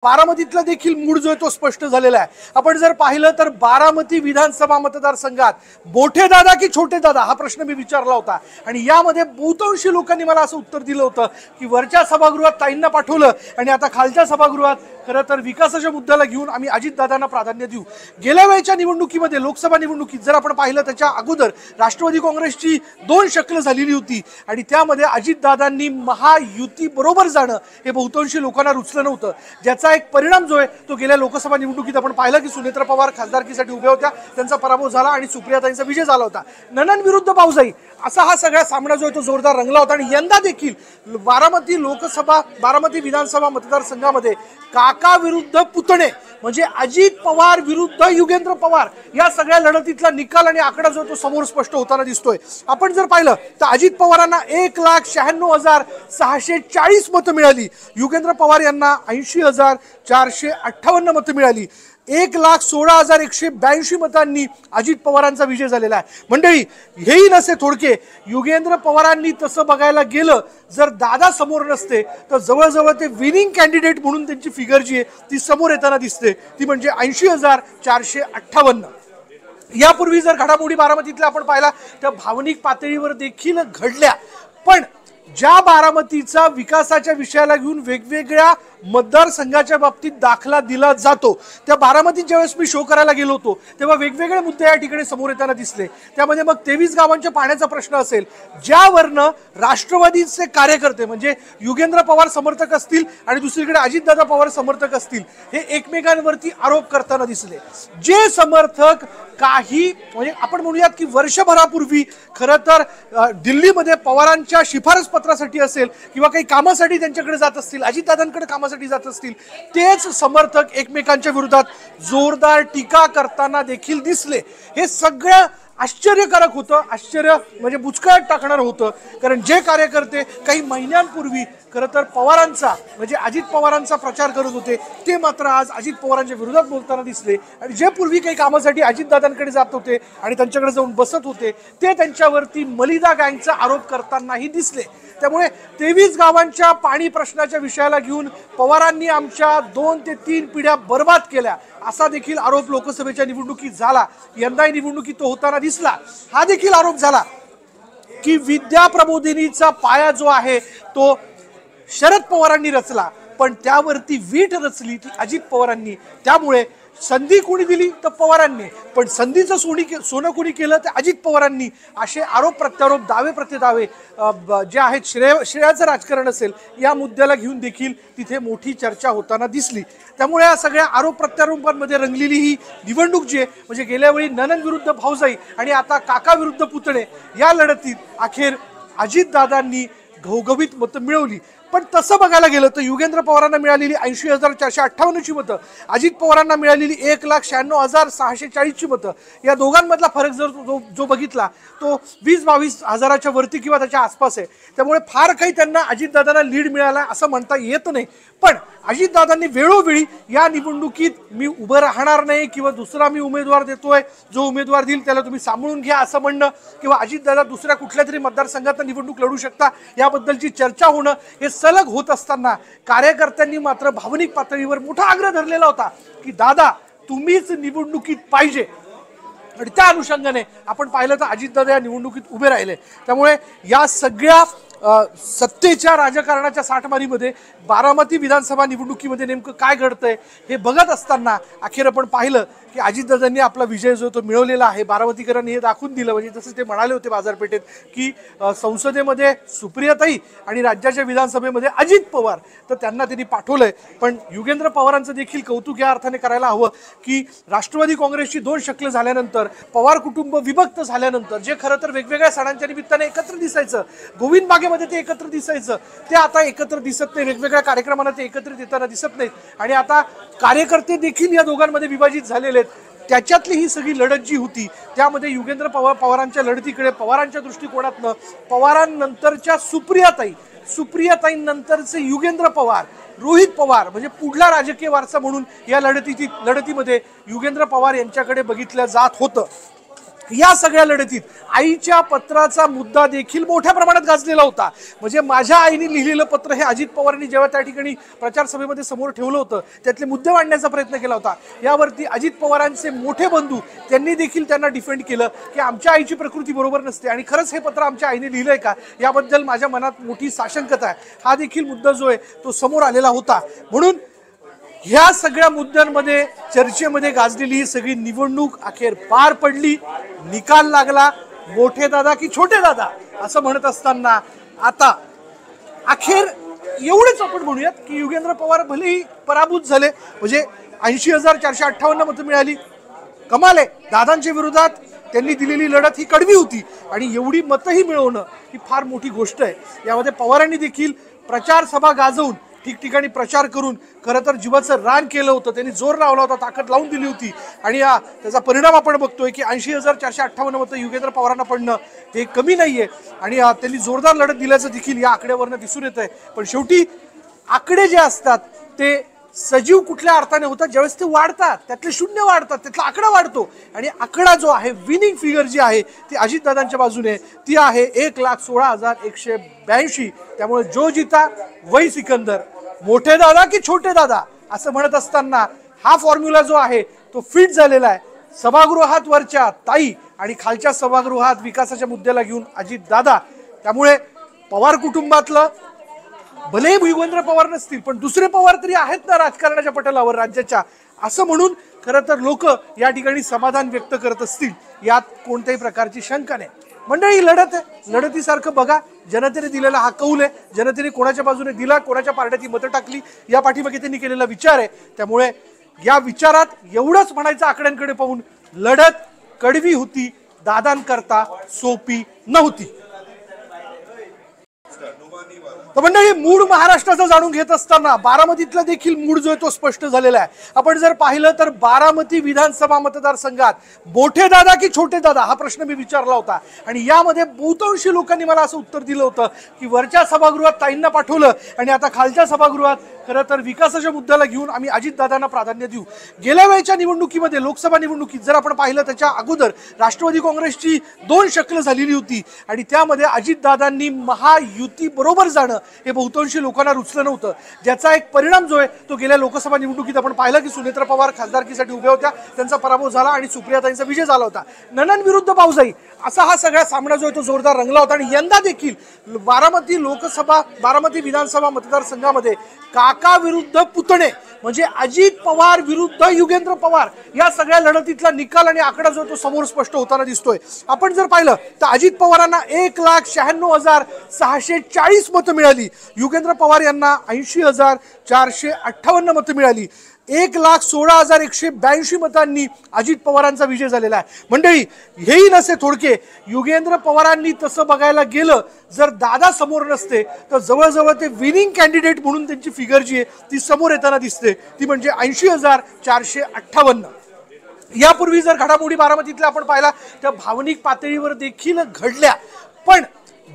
बारामतीतला देखील मूड जो आहे तो स्पष्ट झालेला आहे। आपण जर पाहिलं तर बारामती विधानसभा मतदारसंघात मोठे दादा की छोटे दादा हा प्रश्न मी विचारला होता आणि यामध्ये बहुतांशी लोकांनी मला असं उत्तर दिलं होतं की वरच्या सभागृहात ताईंना पाठवलं आणि आता खालच्या सभागृहात खरं तर विकासाच्या मुद्द्याला घेऊन आम्ही अजितदादांना प्राधान्य देऊ। गेल्या वेळच्या निवडणुकीमध्ये लोकसभा निवडणुकीत जर आपण पाहिलं त्याच्या अगोदर राष्ट्रवादी काँग्रेसची दोन शक्ल झालेली होती आणि त्यामध्ये अजितदादांनी महायुती बरोबर जाणं हे बहुतांशी लोकांना रुचलं नव्हतं, ज्याचा एक परिणाम जो आहे तो गेल्या लोकसभा निवडणुकीत आपण पाहिला की सुनेत्रा पवार खासदारकीसाठी उभ्या होत्या, त्यांचा पराभव झाला आणि सुप्रियाताईंचा विजय झाला होता। ननन विरुद्ध भाऊजाई असा हा सगळा सामना जो आहे तो जोरदार रंगला होता आणि यंदा देखील बारामती विधानसभा मतदारसंघामध्ये काका विरुद्ध पुतणे म्हणजे अजित पवार विरुद्ध युगेंद्र पवार या सगळ्या लढतीतला निकाल आणि आकडा जो तो समोर स्पष्ट होताना दिसतोय। आपण जर पाहिलं तर अजित पवारांना 1,96,640 मतं मिळाली, युगेंद्र पवार यांना 80,458 मतं मिळाली। 1,16,182 मतांनी अजित पवारांचा विजय झालेला आहे। मंडळी हेही नसे थोडके, युगेंद्र पवारांनी तसं बघायला गेलं जर दादा समोर नसते तर जवळजवळ ते विनिंग कॅन्डिडेट म्हणून त्यांची फिगर जी आहे ती समोर येताना दिसते, ती म्हणजे 80,458। यापूर्वी जर घडामोडी बारामतीतल्या आपण पाहिला तर भावनिक पातळीवर देखील घडल्या, पण ज्या बारामतीचा विकासाच्या विषयाला घेऊन वेगवेगळ्या मतदारसंघाच्या बाबतीत दाखला दिला जातो त्या बारामतीत ज्यावेळेस मी शो करायला गेलो होतो तेव्हा वेगवेगळे मुद्दे या ठिकाणी समोर येताना दिसले। त्यामध्ये मग 23 गावांच्या पाण्याचा प्रश्न असेल, ज्यावरनं राष्ट्रवादीचे कार्यकर्ते म्हणजे युगेंद्र पवार समर्थक असतील आणि दुसरीकडे अजितदादा पवार समर्थक असतील हे एकमेकांवरती आरोप करताना दिसले। जे समर्थक काही म्हणजे आपण म्हणूयात की वर्षभरापूर्वी खरं तर दिल्लीमध्ये पवारांच्या शिफारस पत्रासाठी असेल किंवा काही कामासाठी त्यांच्याकडे जात असतील, अजितदादांकडे कामासाठी जात असतील, तेच समर्थक एकमेकांच्या विरोधात जोरदार टीका करताना देखील दिसले। हे सगळं आश्चर्यकारक होतं, आश्चर्य म्हणजे बुचकळ्यात टाकणारं होतं, कारण जे कार्यकर्ते काही महिन्यांपूर्वी खरं तर पवारांचा म्हणजे अजित पवारांचा प्रचार करत होते ते मात्र आज अजित पवारांच्या विरोधात बोलताना दिसले आणि जे पूर्वी काही कामासाठी अजितदादांकडे जात होते आणि त्यांच्याकडे जाऊन बसत होते ते त्यांच्यावरती मलिदा गँगचा आरोप करतानाही दिसले। त्यामुळे 23 गावांच्या पाणी प्रश्नाच्या विषयाला घेऊन पवारांनी आमच्या 2 ते 3 पिढ्या बर्बाद केल्या असा देखील आरोप लोकसभेच्या निवडणुकीत झाला, यंदाही निवडणुकीत तो होताना दिसला। हा देखील आरोप झाला की विद्या प्रबोधिनीचा पाया जो आहे तो शरद पवारांनी रचला, पण त्यावरती वीट रचली ती अजित पवारांनी। त्यामुळे संधी कोणी दिली तर पवारांनी, पण संधीचं सोनं कोणी केलं तर अजित पवारांनी, असे आरोप प्रत्यारोप दावे प्रतिदावे जे आहेत श्रेयाचं राजकारण असेल या मुद्द्याला घेऊन देखील तिथे मोठी चर्चा होताना दिसली। त्यामुळे या सगळ्या आरोप प्रत्यारोपांमध्ये रंगलेली ही निवडणूक जी आहे म्हणजे गेल्या वेळी ननन विरुद्ध भाऊजाई आणि आता काका विरुद्ध पुतणे या लढतीत अखेर अजितदादांनी घवघवीत मतं मिळवली। पण तसं बघायला गेलं तर युगेंद्र पवारांना मिळालेली 80,458ची मतं, अजित पवारांना मिळालेली 1,96,640ची मतं, या दोघांमधला फरक जर जो बघितला तो 20-22 हजाराच्या वरती किंवा त्याच्या आसपास आहे। त्यामुळे फार काही त्यांना अजितदादांना लीड मिळाला असं म्हणता येत नाही, पण अजितदादांनी वेळोवेळी या निवडणुकीत मी उभं राहणार नाही किंवा दुसरा मी उमेदवार देतोय, जो उमेदवार देईल त्याला तुम्ही सांभाळून घ्या असं म्हणणं किंवा अजितदादा दुसऱ्या कुठल्या तरी मतदारसंघात निवडणूक लढू शकता याबद्दलची चर्चा होणं हे सलग होत असताना कार्यकर्त्यांनी मात्र भावनिक पातळीवर मोठा आग्रह धरलेला होता की दादा तुम्हीच निवडणुकीत पाहिजे आणि त्या अनुषंगाने आपण पाहिलं तर अजितदादा या निवडणुकीत उभे राहिले। त्यामुळे या सगळ्या सत्तेच्या राजकारणाच्या साठमारीमध्ये बारामती विधानसभा निवडणुकीमध्ये नेमकं काय घडतंय हे बघत असताना अखेर आपण पाहिलं की अजितदादांनी आपला विजय जो तो मिळवलेला आहे। बारामतीकरांनी हे दाखवून दिलं, म्हणजे जसं ते म्हणाले होते बाजारपेठेत की संसदेमध्ये सुप्रियाताई आणि राज्याच्या विधानसभेमध्ये अजित पवार, तर त्यांना त्यांनी पाठवलंय। पण युगेंद्र पवारांचं देखील कौतुक या अर्थाने करायला हवं की राष्ट्रवादी काँग्रेसची 2 शक्ल झाल्यानंतर, पवार कुटुंब विभक्त झाल्यानंतर जे खरं तर वेगवेगळ्या सणांच्या निमित्ताने एकत्र दिसायचं, गोविंद बागेमध्ये ते एकत्र दिसायचं, ते आता एकत्र दिसत नाही, वेगवेगळ्या कार्यक्रमांना ते एकत्रित येताना दिसत नाहीत आणि आता कार्यकर्ते देखील या दोघांमध्ये विभाजित झालेले आहेत। त्याच्यातली ही सगळी लढत जी होती त्यामध्ये युगेंद्र पवारांच्या लढतीकडे पवारांच्या दृष्टिकोनातनं पवारांनंतरच्या सुप्रियाताईंनंतरचे युगेंद्र पवार, रोहित पवार म्हणजे पुढला राजकीय वारसा म्हणून या लढतीमध्ये युगेंद्र पवार यांच्याकडे बघितलं जात होतं। या सगळ्या लढतीत आईच्या पत्राचा मुद्दा देखील मोठ्या प्रमाणात गाजलेला होता। म्हणजे माझ्या आईने लिहिलेलं पत्र हे अजित पवारांनी जेव्हा त्या ठिकाणी प्रचार सभेमध्ये समोर ठेवलं होतं त्यातले मुद्दे मांडण्याचा प्रयत्न केला होता। यावरती अजित पवारांचे मोठे बंधू त्यांनी देखील त्यांना डिफेंड केलं की आमच्या आईची प्रकृती बरोबर नसते आणि खरंच हे पत्र आमच्या आईने लिहिलंय का याबद्दल माझ्या मनात मोठी साशंकता आहे। हा देखील मुद्दा जो आहे तो समोर आलेला होता। म्हणून ह्या सगळ्या मुद्द्यांमध्ये चर्चेमध्ये गाजलेली ही सगळी निवडणूक अखेर पार पडली, निकाल लागला। मोठे दादा की छोटे दादा असं म्हणत असताना आता अखेर एवढेच आपण म्हणूयात की युगेंद्र पवार भलेही पराभूत झाले, म्हणजे 80,458 मतं मिळाली, कमाल आहे। दादांच्या विरोधात त्यांनी दिलेली लढत ही कडवी होती आणि एवढी मतंही मिळवणं ही फार मोठी गोष्ट आहे। यामध्ये पवारांनी देखील प्रचार सभा गाजवून ठिकठिकाणी प्रचार करून खरं तर जीवाचं रान केलं होतं, त्यांनी जोर लावला होता, ताकद लावून दिली होती आणि त्याचा परिणाम आपण बघतोय की 80,458 मतं युगेंद्र पवारांना पडणं हे कमी नाहीये आणि त्यांनी जोरदार लढत दिल्याचं देखील या आकड्यावरनं दिसून येत आहे। पण शेवटी आकडे जे असतात ते सजीव कुठल्या अर्थाने होतात, ज्यावेळेस ते वाढतात त्यातले शून्य वाढतात, त्यातला आकडा वाढतो आणि आकडा जो आहे विनिंग फिगर जी आहे ती अजितदादांच्या बाजूने ती आहे 1,16,182। त्यामुळे जो जिता वही सिकंदर, मोठे दादा की छोटे दादा असं म्हणत असताना हा फॉर्म्युला जो आहे तो फिट झालेला आहे। सभागृहात वरच्या ताई आणि खालच्या सभागृहात विकासाच्या मुद्द्याला घेऊन अजितदादा। त्यामुळे पवार कुटुंबातलं भले युगेंद्र पवार नसतील पण दुसरे पवार तरी आहेत ना राजकारणाच्या पटलावर राज्याच्या, असं म्हणून खरं तर लोक या ठिकाणी समाधान व्यक्त करत असतील यात कोणत्याही प्रकारची शंका नाही। मंडळी लढत आहे, लढतीसारखं बघा, जनतेने दिलेला हा कौल आहे, जनतेने कोणाच्या बाजूने दिला, कोणाच्या पारड्यात ही मतं टाकली या पाठीमागे त्यांनी केलेला विचार आहे। त्यामुळे या विचारात एवढंच म्हणायचं आकड्यांकडे पाहून, लढत कडवी होती, दादांकरता सोपी नव्हती। तर मंडळी मूड महाराष्ट्राचा जाणून घेत असताना बारामतीतला देखील मूड जो आहे तो स्पष्ट झालेला आहे। आपण जर पाहिलं तर बारामती विधानसभा मतदारसंघात मोठे दादा की छोटे दादा हा प्रश्न मी विचारला होता आणि यामध्ये बहुतांशी लोकांनी मला असं उत्तर दिलं होतं की वरच्या सभागृहात ताईंना पाठवलं आणि आता खालच्या सभागृहात खरं तर विकासाच्या मुद्द्याला घेऊन आम्ही अजितदादांना प्राधान्य देऊ। गेल्या वेळच्या निवडणुकीमध्ये लोकसभा निवडणुकीत जर आपण पाहिलं त्याच्या अगोदर राष्ट्रवादी काँग्रेसची 2 शक्ल झालेली होती आणि त्यामध्ये अजितदादांनी महायुती बरोबर जाणं हे बहुतांशी लोकांना रुचलं नव्हतं, ज्याचा एक परिणाम जो आहे तो गेल्या लोकसभा निवडणुकीत आपण पाहिला की सुनेत्रा पवार खासदारकीसाठी उभ्या होत्या, त्यांचा पराभव झाला आणि सुप्रियाताईंचा विजय झाला होता। ननन विरुद्ध भाऊजाई असा हा सगळा सामना जो आहे तो जोरदार रंगला होता आणि यंदा देखील बारामती विधानसभा मतदारसंघामध्ये काका विरुद्ध पुतणे म्हणजे अजित पवार विरुद्ध युगेंद्र पवार या सगळ्या लढतीतला निकाल आणि आकडा जो तो समोर स्पष्ट होताना दिसतोय। आपण जर पाहिलं तर अजित पवारांना 1,96,640 मतं मिळाली, युगेंद्र पवार यांना 80,458 मतं मिळाली। 1,16,182 मतांनी अजित पवारांचा विजय झालेला आहे। मंडळी हेही नसे थोडके, युगेंद्र पवारांनी तसं बघायला गेलं जर दादा समोर नसते तर जवळजवळ ते विनिंग कॅन्डिडेट म्हणून त्यांची फिगर जी आहे ती समोर येताना दिसते, ती म्हणजे 80,458। यापूर्वी जर घडामोडी बारामतीतल्या आपण पाहिला त्या भावनिक पातळीवर देखील घडल्या, पण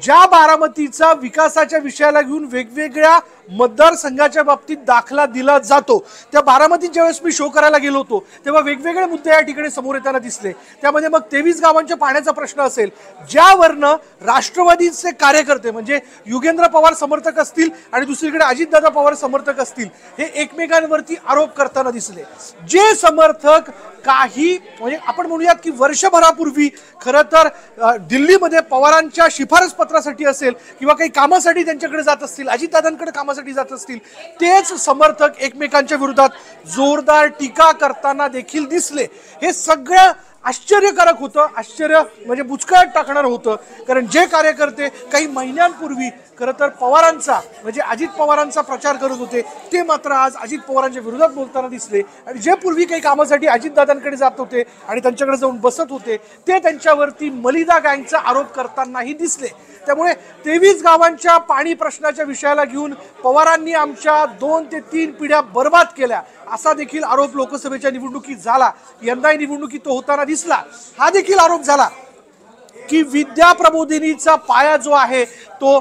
ज्या बारामतीचा विकासाच्या विषयाला घेऊन वेगवेगळ्या मतदारसंघाच्या बाबतीत दाखला दिला जातो त्या बारामतीत ज्यावेळेस मी शो करायला गेलो होतो तेव्हा वेगवेगळे मुद्दे या ठिकाणी समोर येताना दिसले। त्यामध्ये मग 23 गावांच्या पाण्याचा प्रश्न असेल, ज्यावरनं राष्ट्रवादीचे कार्यकर्ते म्हणजे युगेंद्र पवार समर्थक असतील आणि दुसरीकडे अजितदादा पवार समर्थक असतील हे एकमेकांवरती आरोप करताना दिसले। जे समर्थक काही म्हणजे आपण म्हणूयात की वर्षभरापूर्वी खरं तर दिल्लीमध्ये पवारांच्या शिफारस पत्रासाठी असेल किंवा काही कामासाठी त्यांच्याकडे जात असतील, अजितदादांकडे कामासाठी जात असतील, तेच समर्थक एकमेकांच्या विरोधात जोरदार टीका करताना देखील दिसले। हे सगळं आश्चर्यकारक होतं, आश्चर्य म्हणजे बुचकळ्यात टाकणार होतं, कारण जे कार्यकर्ते काही महिन्यांपूर्वी खरं तर पवारांचा म्हणजे अजित पवारांचा प्रचार करत होते ते मात्र आज अजित पवारांच्या विरोधात बोलताना दिसले आणि जे पूर्वी काही कामासाठी अजितदादांकडे जात होते आणि त्यांच्याकडे जाऊन बसत होते ते त्यांच्यावरती मलिदा गँगचा आरोप करतानाही दिसले। त्यामुळे 23 गावांच्या पाणी प्रश्नाच्या विषयाला घेऊन पवारांनी आमच्या 2 ते 3 पिढ्या बर्बाद केल्या असा देखील आरोप लोकसभेच्या निवडणुकीत झाला, यंदाही निवडणुकीत तो होताना दिसला। हा देखील आरोप झाला की विद्या प्रबोधिनीचा पाया जो आहे तो